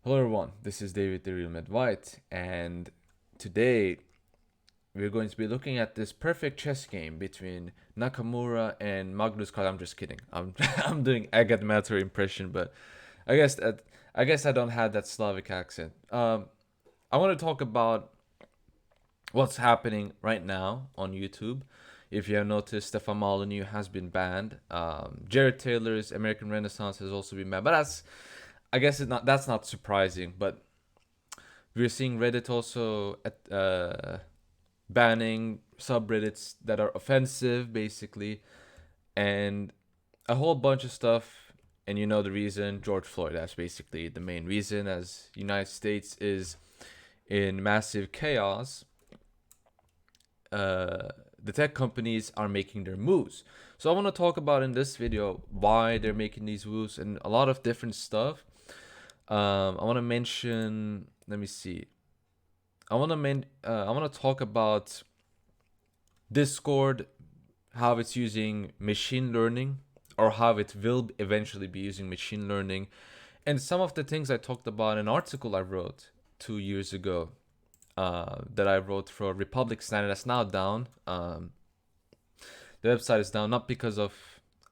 Hello everyone, this is David the Real Med White, and today we're going to be looking at this perfect chess game between Nakamura and Magnus Carlsen. I'm just kidding. I'm I'm doing Agatha Matter impression, but I guess that I guess I don't have that Slavic accent. I want to talk about what's happening right now on YouTube. If you have noticed, Stefan Molyneux has been banned. Jared Taylor's American Renaissance has also been banned, but I guess that's not surprising. But we're seeing Reddit also banning subreddits that are offensive, basically, and a whole bunch of stuff. And you know the reason, George Floyd. That's basically the main reason, as United States is in massive chaos. The tech companies are making their moves. So I want to talk about in this video why they're making these moves and a lot of different stuff. I want to mention. Let me see. I want to talk about Discord, how it's using machine learning, or how it will eventually be using machine learning, and some of the things I talked about in an article I wrote 2 years ago. That I wrote for Republic Standard that's now down. The website is down not because of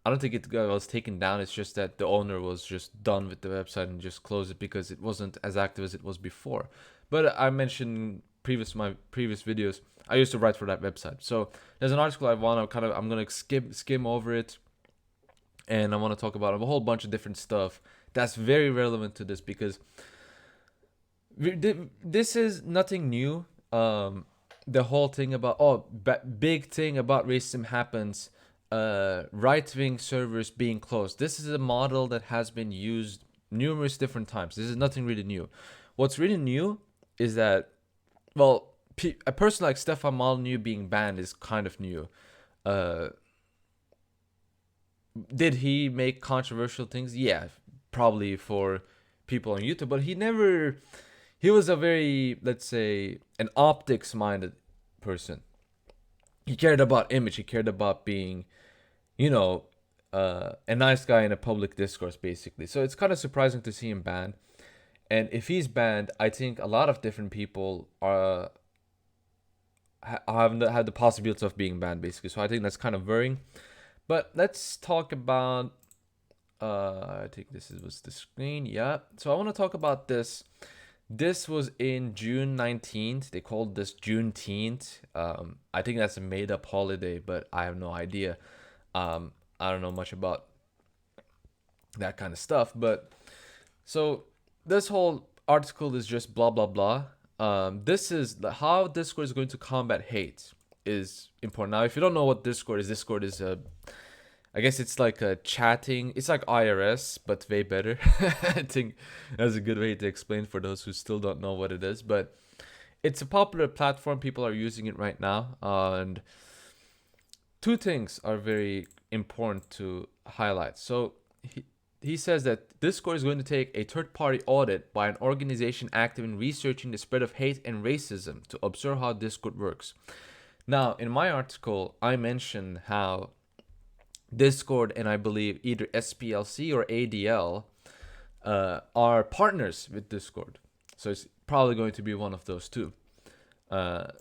I don't think it was taken down. It's just that the owner was just done with the website and just closed it because it wasn't as active as it was before. But I mentioned my previous videos. I used to write for that website. So there's an article I'm gonna skim over it, and I want to talk about a whole bunch of different stuff that's very relevant to this because this is nothing new. The whole thing about big thing about racism happens. Right wing servers being closed. This is a model that has been used numerous different times. This is nothing really new. What's really new is that, well, a person like Stefan Molyneux being banned is kind of new. Uh, did he make controversial things? Yeah, probably for people on YouTube, but he was a very, let's say, an optics minded person. He cared about image, he cared about being, you know, a nice guy in a public discourse, basically. So it's kind of surprising to see him banned. And if he's banned, I think a lot of different people have had the possibility of being banned, basically. So I think that's kind of worrying. But let's talk about. I think was the screen. Yeah. So I want to talk about this. This was in June 19th. They called this Juneteenth. I think that's a made up holiday, but I have no idea. I don't know much about that kind of stuff. But so this whole article is just blah, blah, blah. This is how Discord is going to combat hate is important. Now, if you don't know what Discord is a I guess it's like a chatting. It's like IRS, but way better. I think that's a good way to explain for those who still don't know what it is. But it's a popular platform. People are using it right now. And two things are very important to highlight. So he says that Discord is going to take a third party audit by an organization active in researching the spread of hate and racism to observe how Discord works. Now, in my article, I mentioned how Discord and I believe either SPLC or ADL are partners with Discord. So it's probably going to be one of those two. And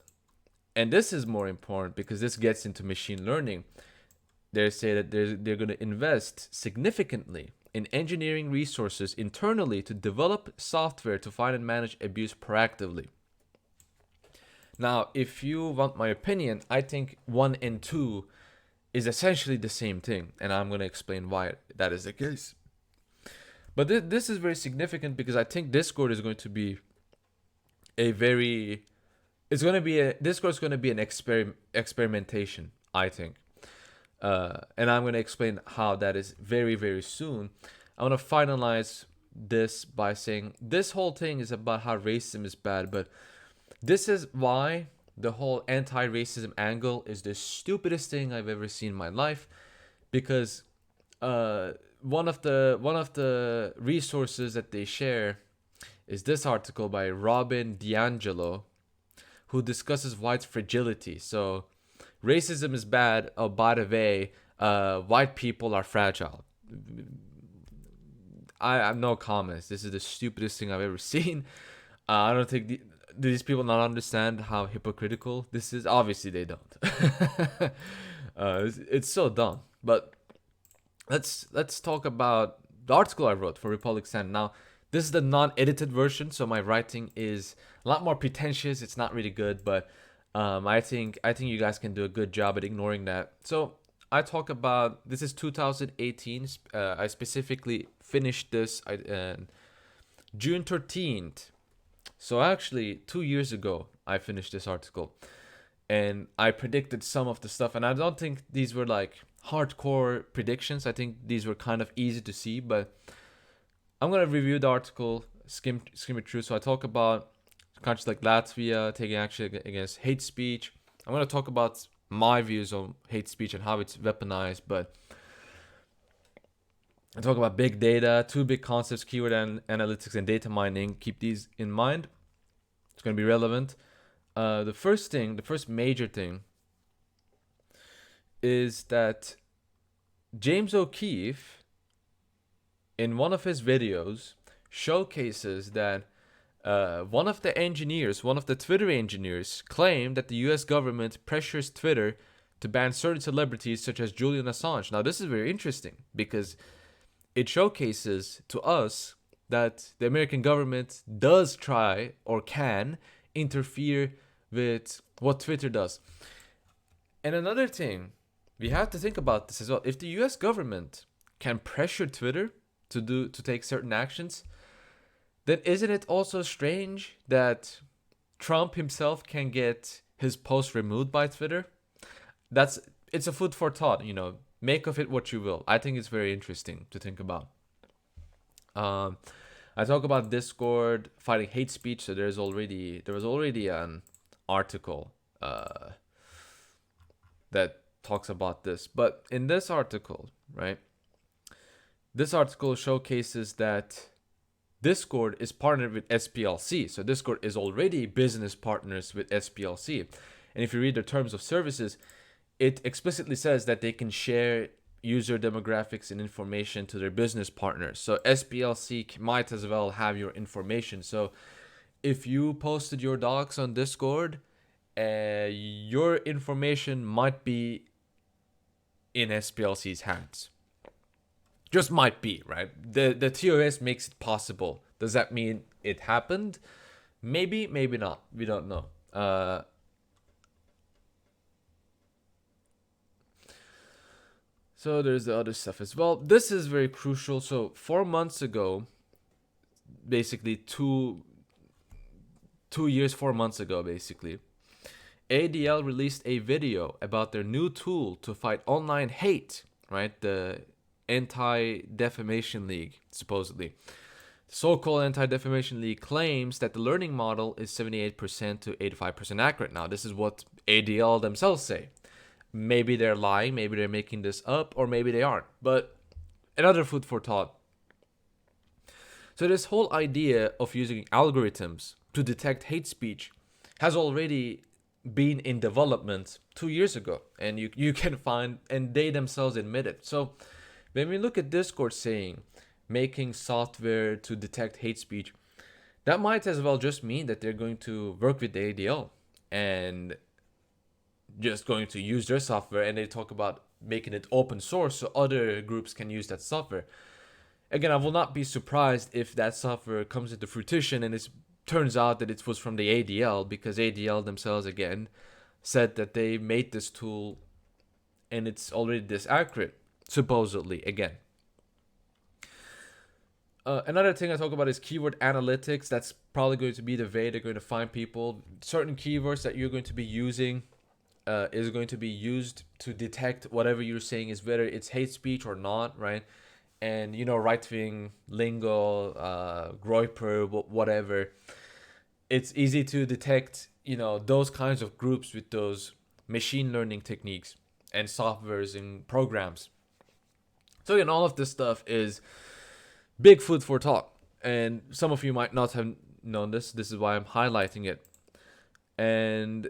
this is more important because this gets into machine learning. They say that they're going to invest significantly in engineering resources internally to develop software to find and manage abuse proactively. Now, if you want my opinion, I think 1 and 2 is essentially the same thing, and I'm going to explain why that is the case. But this is very significant because I think Discord is going to be Discord is going to be an experimentation, I think. And I'm going to explain how that is very, very soon. I want to finalize this by saying this whole thing is about how racism is bad, but this is why the whole anti-racism angle is the stupidest thing I've ever seen in my life, because one of the resources that they share is this article by Robin DiAngelo, who discusses white fragility. So racism is bad. Oh, by the way, white people are fragile. I have no comments. This is the stupidest thing I've ever seen. I don't think do these people not understand how hypocritical this is. Obviously they don't. It's so dumb. But let's talk about the article I wrote for Republic Stand. Now, this is the non-edited version, so my writing is a lot more pretentious. It's not really good, but I think you guys can do a good job at ignoring that. So I talk about this is 2018. I specifically finished this June 13th. So actually, 2 years ago, I finished this article, and I predicted some of the stuff. And I don't think these were like hardcore predictions. I think these were kind of easy to see, but I'm gonna review the article, skim it through. So I talk about countries like Latvia taking action against hate speech. I'm gonna talk about my views on hate speech and how it's weaponized, but I talk about big data, two big concepts: keyword analytics and data mining. Keep these in mind. It's gonna be relevant. The first major thing is that James O'Keefe, in one of his videos, showcases that one of the Twitter engineers, claimed that the US government pressures Twitter to ban certain celebrities such as Julian Assange. Now, this is very interesting because it showcases to us that the American government does try or can interfere with what Twitter does. And another thing, we have to think about this as well. If the US government can pressure Twitter to take certain actions, then isn't it also strange that Trump himself can get his post removed by Twitter? It's a food for thought, Make of it what you will. I think it's very interesting to think about. I talk about Discord fighting hate speech. So there was already an article that talks about this. But in this article, right? This article showcases that Discord is partnered with SPLC. So Discord is already business partners with SPLC. And if you read the terms of services, it explicitly says that they can share user demographics and information to their business partners. So SPLC might as well have your information. So if you posted your docs on Discord, your information might be in SPLC's hands. Just might be, right? The TOS makes it possible. Does that mean it happened? Maybe, maybe not. We don't know. So there's the other stuff as well. This is very crucial. So 4 months ago, basically 4 months ago, basically, ADL released a video about their new tool to fight online hate, right? The Anti-Defamation League, supposedly. The so-called Anti-Defamation League claims that the learning model is 78% to 85% accurate. Now, this is what ADL themselves say. Maybe they're lying, maybe they're making this up, or maybe they aren't. But another food for thought. So this whole idea of using algorithms to detect hate speech has already been in development 2 years ago. And you can find, and they themselves admit it. So when we look at Discord saying making software to detect hate speech, that might as well just mean that they're going to work with the ADL and just going to use their software, and they talk about making it open source so other groups can use that software. Again, I will not be surprised if that software comes into fruition and it turns out that it was from the ADL, because ADL themselves, again, said that they made this tool and it's already this accurate, supposedly, again. Another thing I talk about is keyword analytics. That's probably going to be the way they're going to find people. Certain keywords that you're going to be using is going to be used to detect whatever you're saying is, whether it's hate speech or not, right? And, right-wing lingo, Groyper, whatever. It's easy to detect, those kinds of groups with those machine learning techniques and softwares and programs. So, again, all of this stuff is big food for thought. And some of you might not have known this. This is why I'm highlighting it. And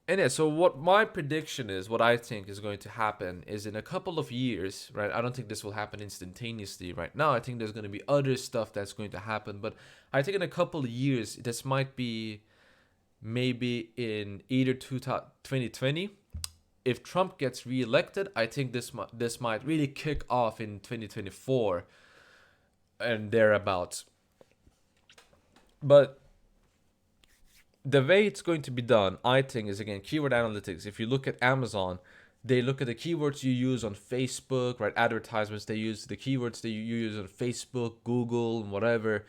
And yeah, so what my prediction is, what I think is going to happen is in a couple of years, right? I don't think this will happen instantaneously right now. I think there's going to be other stuff that's going to happen, but I think in a couple of years, this might be maybe in either 2020. If Trump gets reelected, I think this might really kick off in 2024 and thereabouts. But the way it's going to be done, I think, is again keyword analytics. If you look at Amazon, they look at the keywords you use on Facebook, right? Advertisements, they use the keywords that you use on Facebook, Google, and whatever.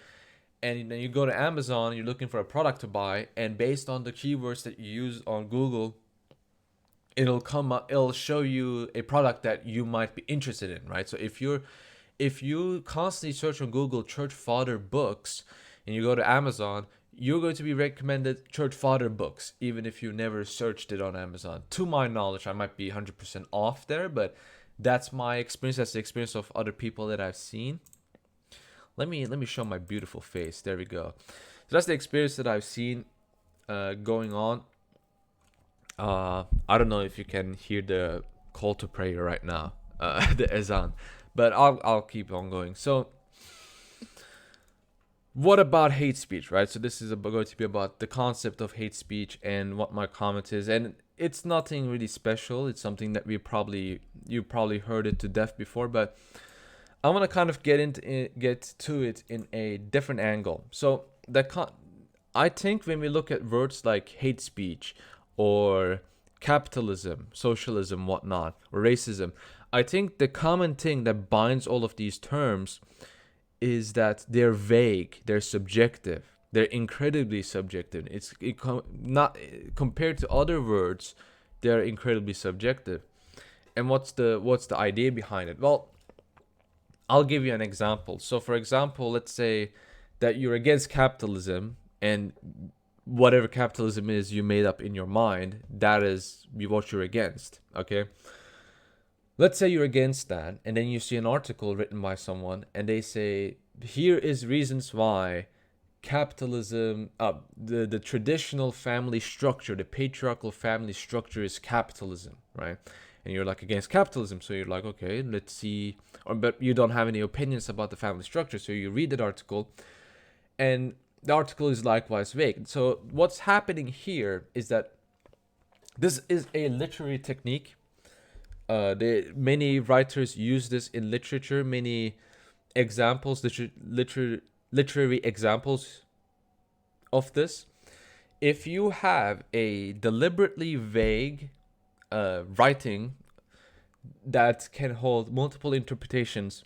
And then you go to Amazon, you're looking for a product to buy, and based on the keywords that you use on Google, it'll come up, it'll show you a product that you might be interested in, right? So if you constantly search on Google church father books and you go to Amazon, you're going to be recommended church father books, even if you never searched it on Amazon. To my knowledge, I might be 100% off there, but that's my experience. That's the experience of other people that I've seen. Let me show my beautiful face. There we go. So that's the experience that I've seen going on. I don't know if you can hear the call to prayer right now, the Ezan, but I'll keep on going. So, what about hate speech, right? So this is going to be about the concept of hate speech and what my comment is, and it's nothing really special. It's something that you probably heard it to death before, but I want to kind of get to it in a different angle. So I think when we look at words like hate speech or capitalism, socialism, whatnot, or racism, I think the common thing that binds all of these terms is that they're vague, they're subjective, they're incredibly subjective. Not compared to other words, they're incredibly subjective. And what's the idea behind it? Well, I'll give you an example. So, for example, let's say that you're against capitalism, and whatever capitalism is you made up in your mind, that is what you're against, okay? Let's say you're against that, and then you see an article written by someone, and they say, here is reasons why capitalism, the traditional family structure, the patriarchal family structure is capitalism, right? And you're like against capitalism, so you're like, okay, let's see, but you don't have any opinions about the family structure, so you read that article, and the article is likewise vague. So what's happening here is that this is a literary technique. Many writers use this in literature. Many examples, literary examples of this. If you have a deliberately vague writing that can hold multiple interpretations,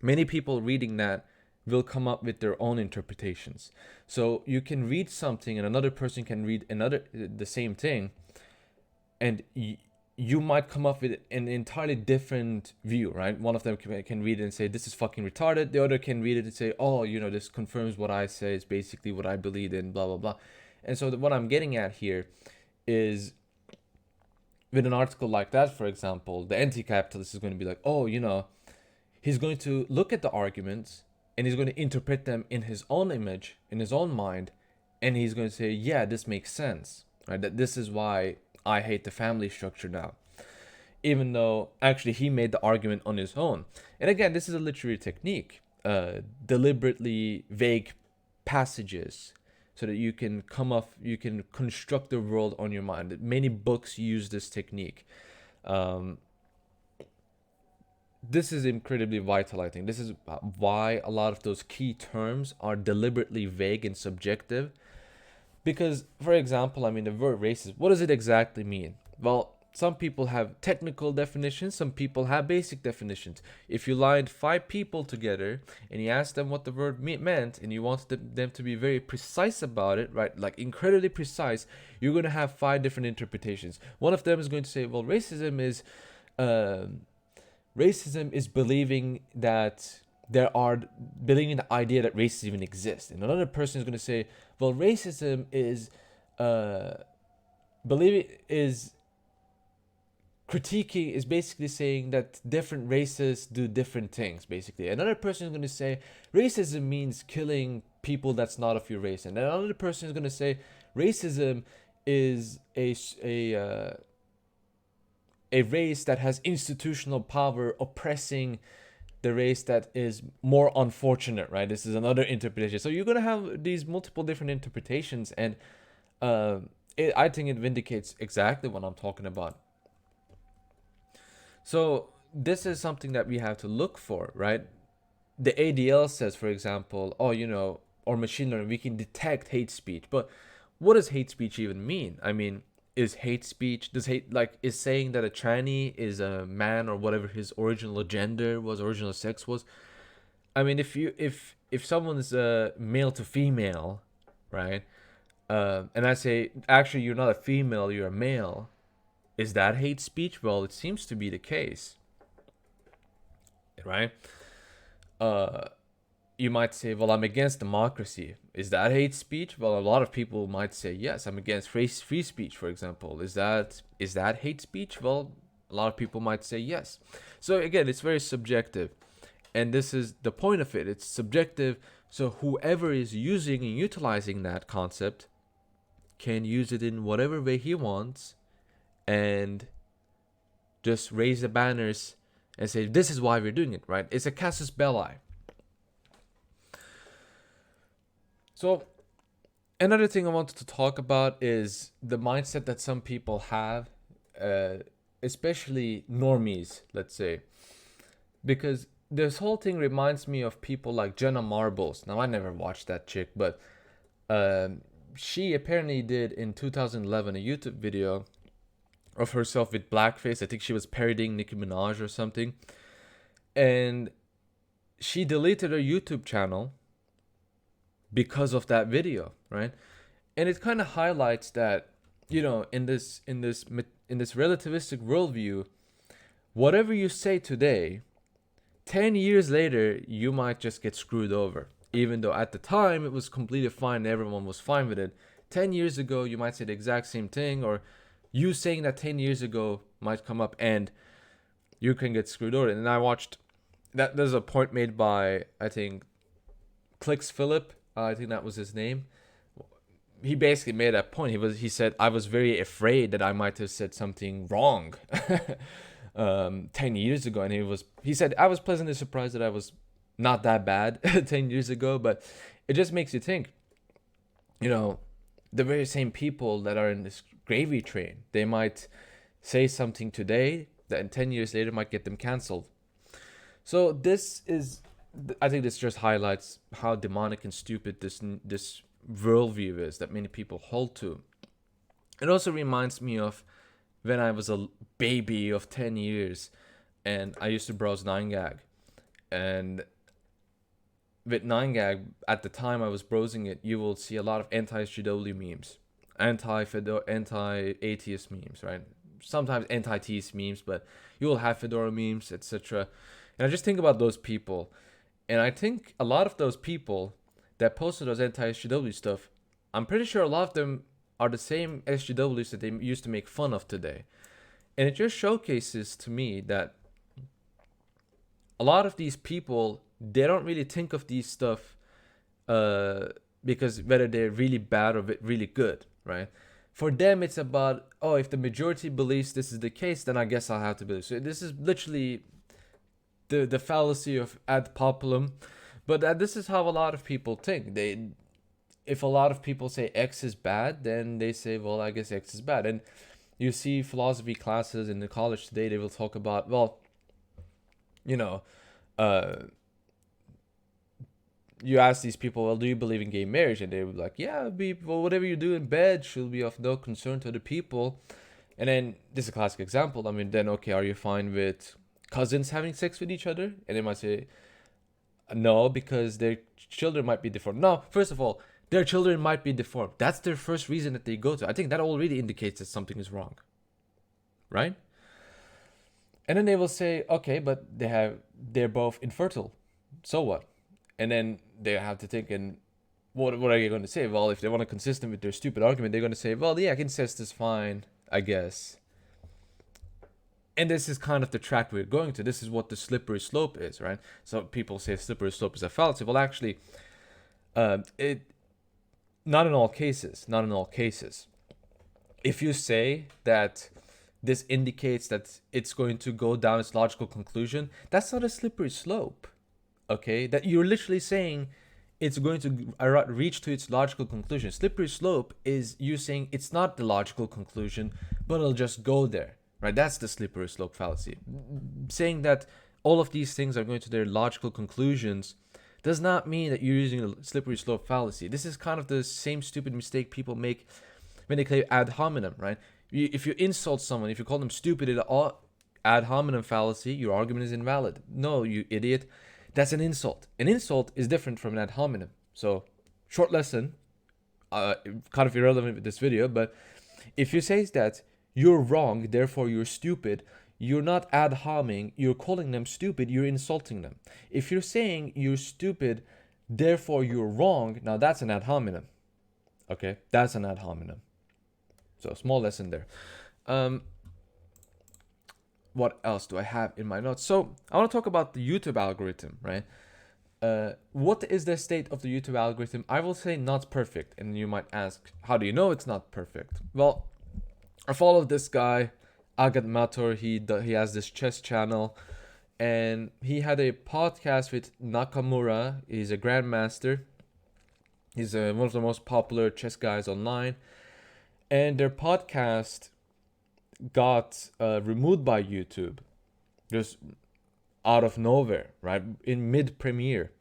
many people reading that will come up with their own interpretations. So you can read something and another person can read the same thing, and you might come up with an entirely different view, right? One of them can read it and say, this is fucking retarded. The other can read it and say, oh, this confirms what I say, is basically what I believe in, blah, blah, blah. And so what I'm getting at here is, with an article like that, for example, the anti-capitalist is going to be like, oh, he's going to look at the arguments and he's going to interpret them in his own image, in his own mind, and he's going to say, yeah, this makes sense, right? That this is why I hate the family structure now, even though actually he made the argument on his own. And again, this is a literary technique, deliberately vague passages, so that you can construct the world on your mind. Many books use this technique. This is incredibly vital, I think. This is why a lot of those key terms are deliberately vague and subjective. Because, for example, the word racist, what does it exactly mean? Well, some people have technical definitions, some people have basic definitions. If you lined 5 people together and you asked them what the word meant, and you wanted them to be very precise about it, right, like incredibly precise, you're going to have 5 different interpretations. One of them is going to say, well, racism is believing believing the idea that racism even exists. And another person is going to say, well, racism is critiquing, is basically saying that different races do different things, basically. Another person is going to say racism means killing people that's not of your race. And another person is going to say racism is a race that has institutional power oppressing the race that is more unfortunate, right? This is another interpretation. So you're gonna have these multiple different interpretations, and I think it vindicates exactly what I'm talking about. So this is something that we have to look for, right? The ADL says, for example, oh, or machine learning, we can detect hate speech. But what does hate speech even mean? I mean, is hate speech, is saying that a tranny is a man or whatever his original gender was, original sex was? I mean, if someone's male to female, right? And I say, actually, you're not a female, you're a male. Is that hate speech? Well, it seems to be the case, right? Uh, you might say, well, I'm against democracy. Is that hate speech? Well, a lot of people might say, yes, I'm against free speech, for example. Is that hate speech? Well, a lot of people might say yes. So again, it's very subjective. And this is the point of it. It's subjective. So whoever is using and utilizing that concept can use it in whatever way he wants and just raise the banners and say, this is why we're doing it, right? It's a casus belli. So another thing I wanted to talk about is the mindset that some people have, especially normies, let's say. Because this whole thing reminds me of people like Jenna Marbles. Now, I never watched that chick, but she apparently did in 2011 a YouTube video of herself with blackface. I think she was parodying Nicki Minaj or something. And she deleted her YouTube channel because of that video, right? And it kind of highlights that, in this relativistic worldview, whatever you say today, 10 years later, you might just get screwed over. Even though at the time it was completely fine and everyone was fine with it. 10 years ago, you might say the exact same thing, or you saying that 10 years ago might come up and you can get screwed over. And I watched that. There's a point made by, I think, Clicks Philip. I think that was his name. He basically made that point. He said, I was very afraid that I might have said something wrong 10 years ago. And he said, I was pleasantly surprised that I was not that bad 10 years ago. But it just makes you think, the very same people that are in this gravy train, they might say something today that 10 years later might get them canceled. So I think this just highlights how demonic and stupid this worldview is that many people hold to. It also reminds me of when I was a baby of 10 years and I used to browse 9gag. And with 9gag, at the time I was browsing it, you will see a lot of anti-SJW memes, anti-atheist memes, right? Sometimes anti-theist memes, but you will have Fedora memes, etc. And I just think about those people. And I think a lot of those people that posted those anti-SJW stuff, I'm pretty sure a lot of them are the same SJWs that they used to make fun of today. And it just showcases to me that a lot of these people, they don't really think of these stuff because whether they're really bad or really good, right? For them, it's about, oh, if the majority believes this is the case, then I guess I'll have to believe. So this is literally the fallacy of ad populum. But this is how a lot of people think. If a lot of people say X is bad, then they say, well, I guess X is bad. And you see philosophy classes in the college today, they will talk about, well, you ask these people, well, do you believe in gay marriage? And they would be like, yeah, whatever you do in bed should be of no concern to the people. And then this is a classic example. I mean, then, okay, are you fine with cousins having sex with each other? And they might say, no, because their children might be deformed. No, first of all, their children might be deformed. That's their first reason that they go to. I think that already indicates that something is wrong, right? And then they will say, okay, but they're both infertile. So what? And then they have to think, and what are you going to say? Well, if they want to consistent with their stupid argument, they're going to say, well, yeah, incest is fine, I guess. And this is kind of the track we're going to. This is what the slippery slope is, right? So people say slippery slope is a fallacy. Well, actually, not in all cases. if you say that this indicates that it's going to go down its logical conclusion, that's not a slippery slope. Okay, that you're literally saying it's going to reach to its logical conclusion. Slippery slope is you saying it's not the logical conclusion, but it'll just go there, right? That's the slippery slope fallacy. Saying that all of these things are going to their logical conclusions does not mean that you're using a slippery slope fallacy. This is kind of the same stupid mistake people make when they claim ad hominem, right? If you insult someone, if you call them stupid, ad hominem fallacy, your argument is invalid. No, you idiot. That's an insult. An insult is different from an ad hominem. So, short lesson, kind of irrelevant with this video, but if you say that you're wrong, therefore you're stupid, you're not ad homing, you're calling them stupid, you're insulting them. If you're saying you're stupid, therefore you're wrong, now that's an ad hominem. Okay, that's an ad hominem. So, small lesson there. What else do I have in my notes? So I want to talk about the YouTube algorithm, right? What is the state of the YouTube algorithm? I will say not perfect. And you might ask, how do you know it's not perfect? Well, I follow this guy, Agat Mator. He has this chess channel, and he had a podcast with Nakamura. He's a grandmaster. He's one of the most popular chess guys online. And their podcast got removed by YouTube just out of nowhere, right? In mid-premiere.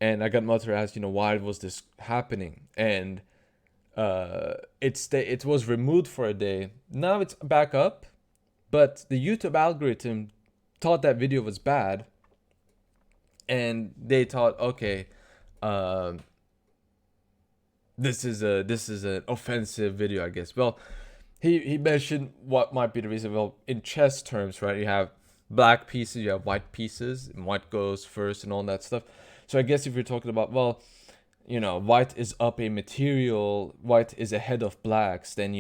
And I got Mutter asked, why was this happening? And it was removed for a day. Now it's back up, but the YouTube algorithm thought that video was bad, and they thought, okay, this is an offensive video, I guess. Well, he mentioned what might be the reason. Well, in chess terms, right, you have black pieces, you have white pieces, and white goes first and all that stuff. So I guess if you're talking about, well, white is up a material, white is ahead of blacks, then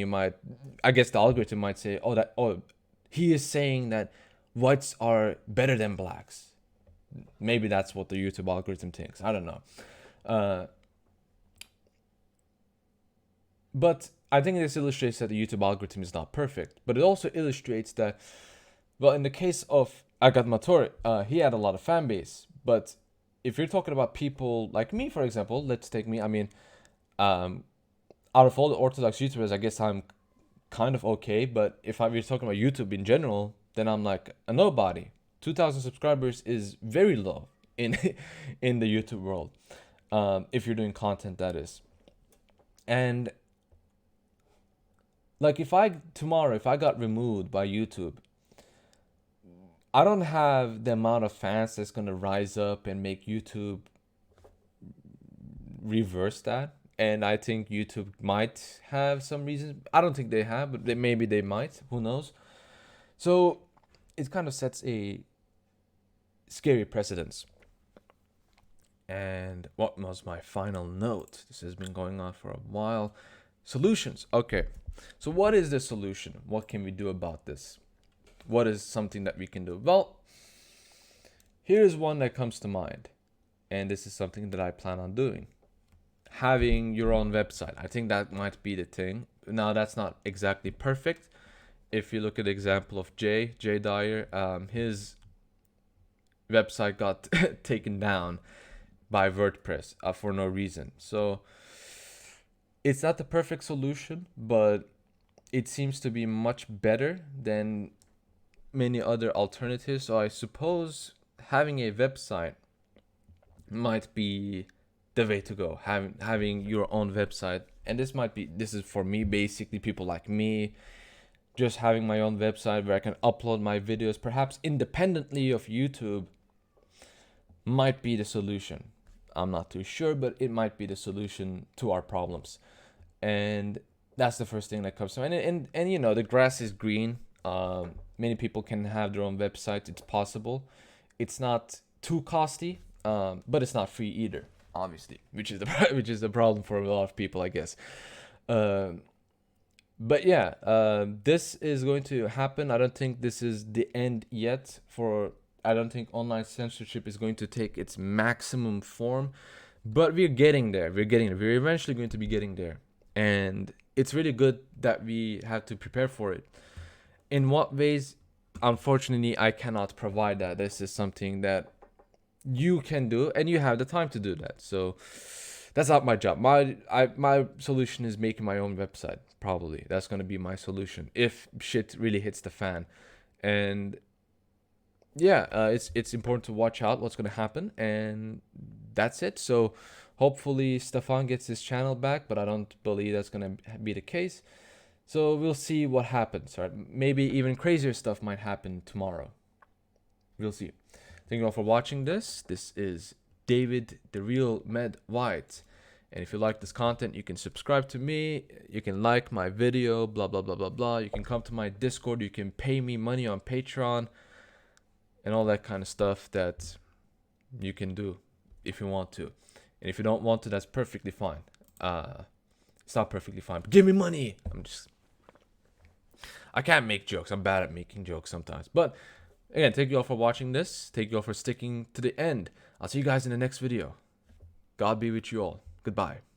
I guess the algorithm might say, he is saying that whites are better than blacks. Maybe that's what the YouTube algorithm thinks. I don't know. But I think this illustrates that the YouTube algorithm is not perfect. But it also illustrates that, well, in the case of Agat Mator, he had a lot of fan base. But if you're talking about people like me, for example, let's take me. I mean, out of all the Orthodox YouTubers, I guess I'm kind of okay. But if we're talking about YouTube in general, then I'm like a nobody. 2,000 subscribers is very low in in the YouTube world. If you're doing content, that is. And like if I got removed by YouTube, I don't have the amount of fans that's gonna rise up and make YouTube reverse that. And I think YouTube might have some reasons. I don't think they have, but maybe they might. Who knows? So it kind of sets a scary precedence. And what was my final note? This has been going on for a while. Solutions. Okay. So what is the solution? What can we do about this? What is something that we can do? Well, here's one that comes to mind. And this is something that I plan on doing. Having your own website. I think that might be the thing. Now, that's not exactly perfect. If you look at the example of Jay Dyer, his website got taken down by WordPress for no reason. So it's not the perfect solution, but it seems to be much better than many other alternatives. So I suppose having a website might be the way to go. Having your own website, and this is for me, basically people like me, just having my own website where I can upload my videos, perhaps independently of YouTube, might be the solution. I'm not too sure, but it might be the solution to our problems. And that's the first thing that comes to mind. And the grass is green. Many people can have their own website. It's possible. It's not too costly, but it's not free either, obviously, which is the problem for a lot of people, I guess. But yeah, this is going to happen. I don't think this is the end yet. I don't think online censorship is going to take its maximum form, but we're getting there. We're eventually going to be getting there. And it's really good that we have to prepare for it. In what ways? Unfortunately, I cannot provide that. This is something that you can do, and you have the time to do that. So that's not my job. My solution is making my own website. Probably that's gonna be my solution if shit really hits the fan. And yeah, it's important to watch out what's gonna happen, and that's it. So hopefully Stefan gets his channel back, but I don't believe that's gonna be the case. So we'll see what happens. Right? Maybe even crazier stuff might happen tomorrow. We'll see. Thank you all for watching this. This is David the Real Med White. And if you like this content, you can subscribe to me. You can like my video, blah, blah, blah, blah, blah. You can come to my Discord. You can pay me money on Patreon and all that kind of stuff that you can do if you want to. And if you don't want to, that's perfectly fine. It's not perfectly fine, but give me money. I can't make jokes. I'm bad at making jokes sometimes. But again, thank you all for watching this. Thank you all for sticking to the end. I'll see you guys in the next video. God be with you all. Goodbye.